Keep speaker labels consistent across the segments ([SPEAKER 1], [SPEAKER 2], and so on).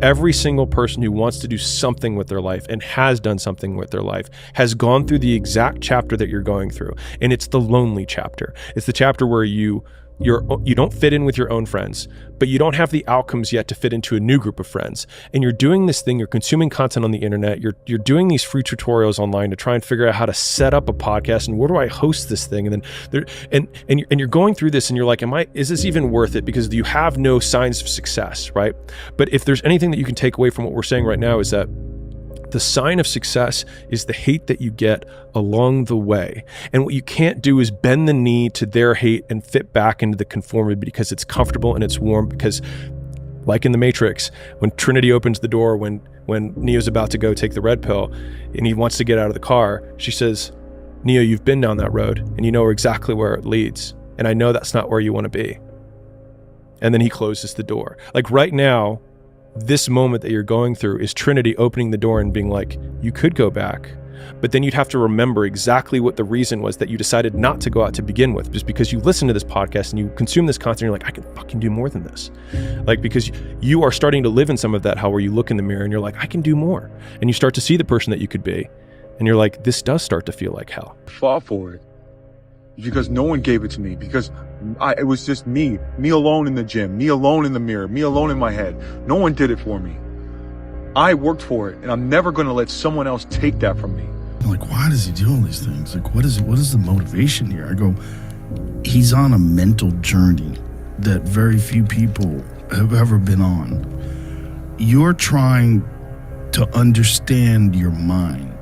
[SPEAKER 1] Every single person who wants to do something with their life and has done something with their life has gone through the exact chapter that you're going through. And it's the lonely chapter. It's the chapter where you don't fit in with your own friends, but you don't have the outcomes yet to fit into a new group of friends. And you're doing this thing, you're consuming content on the internet, you're doing these free tutorials online to try and figure out how to set up a podcast and where do I host this thing? And then you're going through this and you're like, is this even worth it? Because you have no signs of success, right? But if there's anything that you can take away from what we're saying right now is that the sign of success is the hate that you get along the way. And what you can't do is bend the knee to their hate and fit back into the conformity because it's comfortable and it's warm. Because like in the Matrix, when Trinity opens the door, when Neo's about to go take the red pill and he wants to get out of the car, she says, Neo, you've been down that road and you know exactly where it leads. And I know that's not where you want to be. And then he closes the door. Like right now, this moment that you're going through is Trinity opening the door and being like, you could go back, but then you'd have to remember exactly what the reason was that you decided not to go out to begin with, just because you listen to this podcast and you consume this content, you're like, I can fucking do more than this. Like, because you are starting to live in some of that hell where you look in the mirror and you're like, I can do more. And you start to see the person that you could be. And you're like, this does start to feel like hell.
[SPEAKER 2] I fought for it because no one gave it to me, because it was just me alone in the gym, me alone in the mirror, me alone in my head. No one did it for me. I worked for it, and I'm never going to let someone else take that from me.
[SPEAKER 3] Like, why does he do all these things? Like, what is the motivation here? I go, he's on a mental journey that very few people have ever been on. You're trying to understand your mind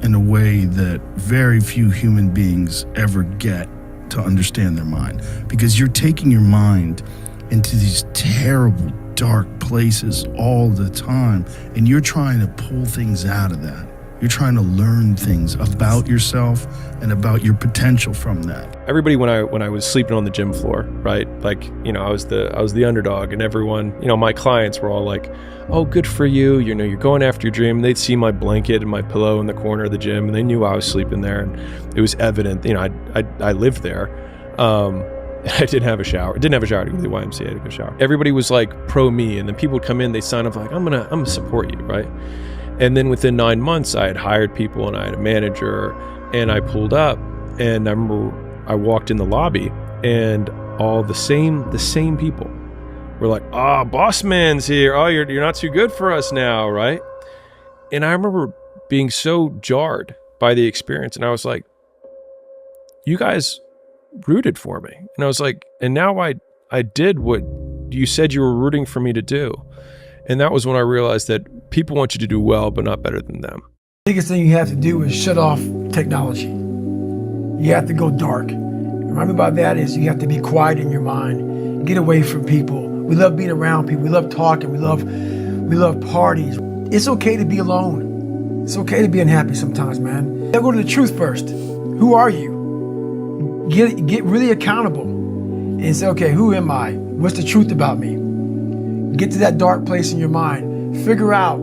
[SPEAKER 3] in a way that very few human beings ever get to understand their mind, because you're taking your mind into these terrible, dark places all the time, and you're trying to pull things out of that. You're trying to learn things about yourself and about your potential from that.
[SPEAKER 1] Everybody, when I was sleeping on the gym floor, right? Like, you know, I was the underdog, and everyone, you know, my clients were all like, oh, good for you. You know, you're going after your dream. They'd see my blanket and my pillow in the corner of the gym, and they knew I was sleeping there, and it was evident. You know, I lived there. I didn't have a shower. Didn't have a shower to go to the YMCA to go shower. Everybody was like pro me, and then people would come in, they sign up like, I'm gonna support you, right? And then within 9 months, I had hired people and I had a manager, and I pulled up, and I remember I walked in the lobby, and all the same people were like, "Oh, boss man's here. Oh, you're not too good for us now, right?" And I remember being so jarred by the experience, and I was like, "You guys rooted for me," and I was like, "And now I did what you said you were rooting for me to do." And that was when I realized that people want you to do well, but not better than them.
[SPEAKER 4] The biggest thing you have to do is shut off technology. You have to go dark. And what I mean by that is you have to be quiet in your mind, get away from people. We love being around people. We love talking. We love parties. It's okay to be alone. It's okay to be unhappy sometimes, man. Now go to the truth first. Who are you? Get really accountable and say, okay, who am I? What's the truth about me? Get to that dark place in your mind. Figure out,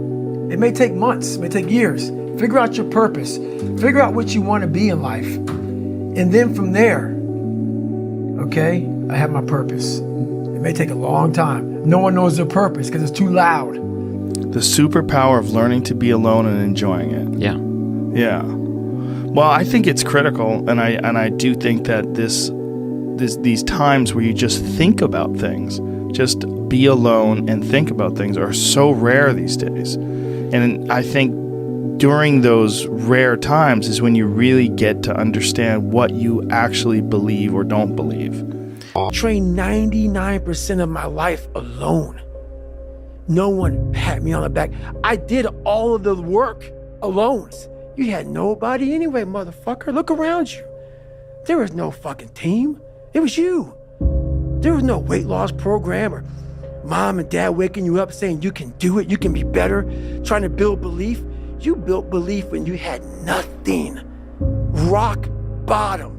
[SPEAKER 4] it may take months, it may take years. Figure out your purpose. Figure out what you want to be in life. And then from there, okay, I have my purpose. It may take a long time. No one knows their purpose because it's too loud.
[SPEAKER 3] The superpower of learning to be alone and enjoying it.
[SPEAKER 5] Yeah.
[SPEAKER 3] Yeah. Well, I think it's critical, and I do think that these times where you just think about things, just be alone and think about things, are so rare these days. And I think during those rare times is when you really get to understand what you actually believe or don't believe.
[SPEAKER 4] I trained 99% of my life alone. No one pat me on the back. I did all of the work alone. You had nobody anyway, motherfucker. Look around you. There was no fucking team. It was you. There was no weight loss program or mom and dad waking you up saying you can do it, you can be better, trying to build belief. You built belief when you had nothing. Rock bottom.